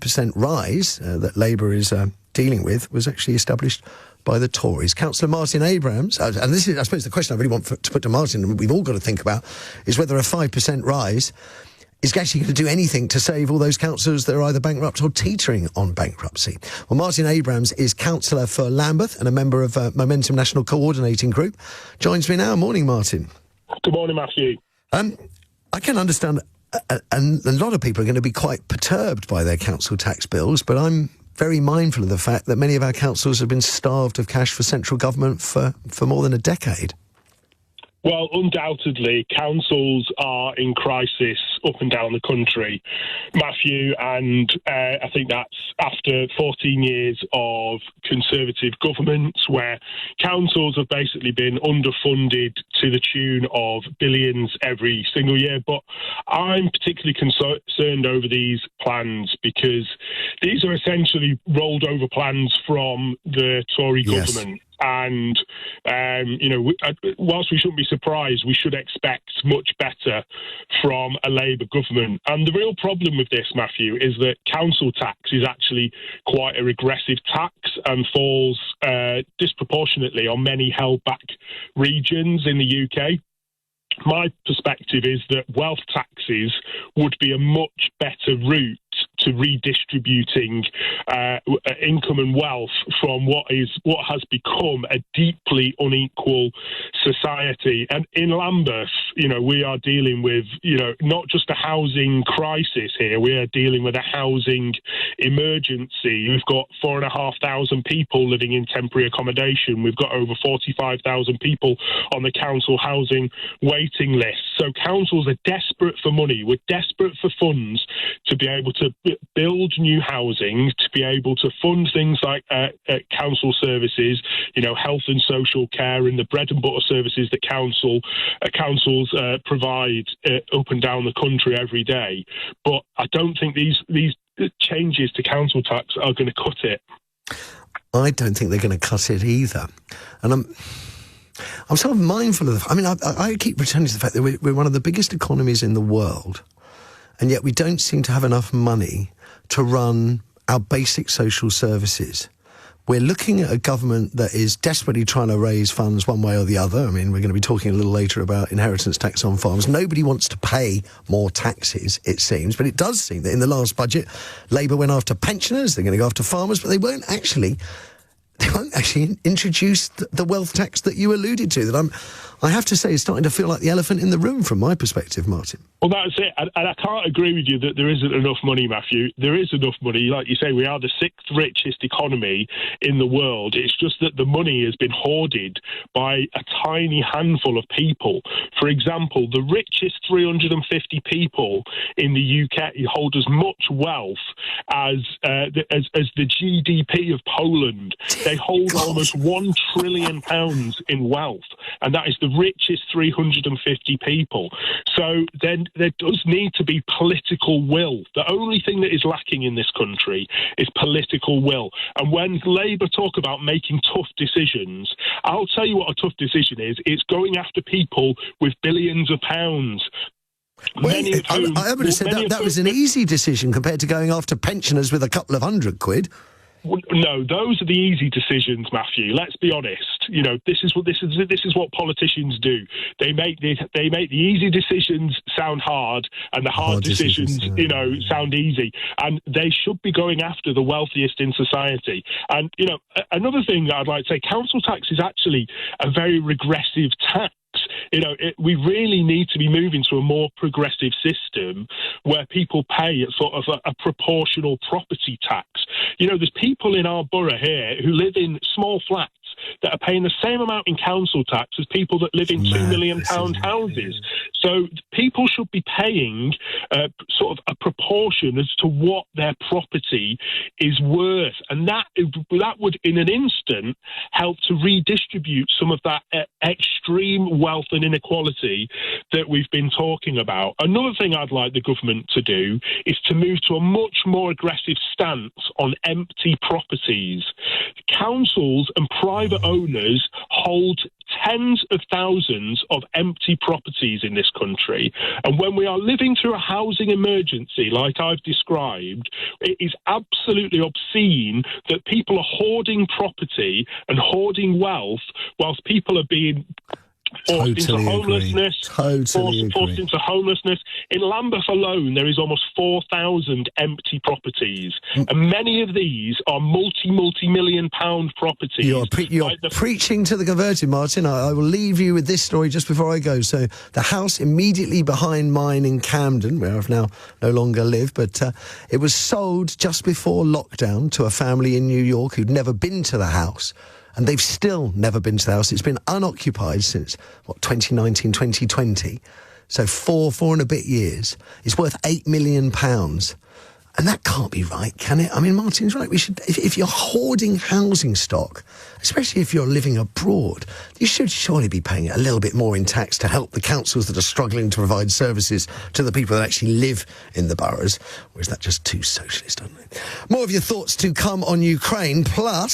5% rise that Labour is dealing with was actually established by the Tories. Councillor Martin Abrams, and this is, I suppose, the question I really want to put to Martin, and we've all got to think about, is whether a 5% rise is actually going to do anything to save all those councillors that are either bankrupt or teetering on bankruptcy. Well, Martin Abrams is councillor for Lambeth and a member of Momentum National Coordinating Group. Joins me now. Morning, Martin. Good morning, Matthew. I can understand a lot of people are going to be quite perturbed by their council tax bills, but I'm very mindful of the fact that many of our councils have been starved of cash for central government for more than a decade. Well, undoubtedly, councils are in crisis up and down the country, Matthew, and I think that's after 14 years of Conservative governments where councils have basically been underfunded to the tune of billions every single year. But I'm particularly concerned over these plans because these are essentially rolled over plans from the Tory government. And, whilst we shouldn't be surprised, we should expect much better from a Labour government. And the real problem with this, Matthew, is that council tax is actually quite a regressive tax and falls disproportionately on many held-back regions in the UK. My perspective is that wealth taxes would be a much better route to redistributing income and wealth from what has become a deeply unequal society. And in Lambeth, we are dealing with, not just a housing crisis here, we are dealing with a housing emergency. We've got 4,500 people living in temporary accommodation. We've got over 45,000 people on the council housing waiting list. So councils are desperate for money. We're desperate for funds to be able to build new housing, to be able to fund things like council services, health and social care, and the bread and butter services that councils provide up and down the country every day. But I don't think these changes to council tax are going to cut it. I don't think they're going to cut it either. And I'm sort of mindful of I keep returning to the fact that we're one of the biggest economies in the world, and yet we don't seem to have enough money to run our basic social services. We're looking at a government that is desperately trying to raise funds one way or the other. We're going to be talking a little later about inheritance tax on farms. Nobody wants to pay more taxes, it seems, but it does seem that in the last budget, Labour went after pensioners, they're going to go after farmers, but they won't actually introduce the wealth tax that you alluded to, that I have to say is starting to feel like the elephant in the room from my perspective, Martin. Well, that's it. And I can't agree with you that there isn't enough money, Matthew. There is enough money. Like you say, we are the sixth richest economy in the world. It's just that the money has been hoarded by a tiny handful of people. For example, the richest 350 people in the UK hold as much wealth as the GDP of Poland. They hold almost £1 trillion in wealth, and that is the richest 350 people. So then there does need to be political will. The only thing that is lacking in this country is political will. And when Labour talk about making tough decisions, I'll tell you what a tough decision is. It's going after people with billions of pounds. I would have said that was an easy decision compared to going after pensioners with a couple of £100. No, those are the easy decisions, Matthew. Let's be honest. This is what politicians do. They make the easy decisions sound hard, and the hard decisions, sound easy. And they should be going after the wealthiest in society. And another thing that I'd like to say, council tax is actually a very regressive tax. We really need to be moving to a more progressive system where people pay sort of a proportional property tax. There's people in our borough here who live in small flats that are paying the same amount in council tax as people that live in £2 million houses. So people should be paying sort of a proportion as to what their property is worth. And that would, in an instant, help to redistribute some of that extreme wealth and inequality that we've been talking about. Another thing I'd like the government to do is to move to a much more aggressive stance on empty properties. Councils and private private owners hold tens of thousands of empty properties in this country. And when we are living through a housing emergency like I've described, it is absolutely obscene that people are hoarding property and hoarding wealth whilst people are being forced into homelessness. Forced into homelessness. In Lambeth alone, there is almost 4,000 empty properties, and many of these are multi-million pound properties. You're preaching to the converted, Martin. I will leave you with this story just before I go. So the house immediately behind mine in Camden, where I've now no longer live, but it was sold just before lockdown to a family in New York who'd never been to the house. And they've still never been to the house. It's been unoccupied since, 2019, 2020. So four and a bit years. It's worth £8 million. And that can't be right, can it? I mean, Martin's right. We should, if you're hoarding housing stock, especially if you're living abroad, you should surely be paying a little bit more in tax to help the councils that are struggling to provide services to the people that actually live in the boroughs. Or is that just too socialist, I don't know? More of your thoughts to come on Ukraine, plus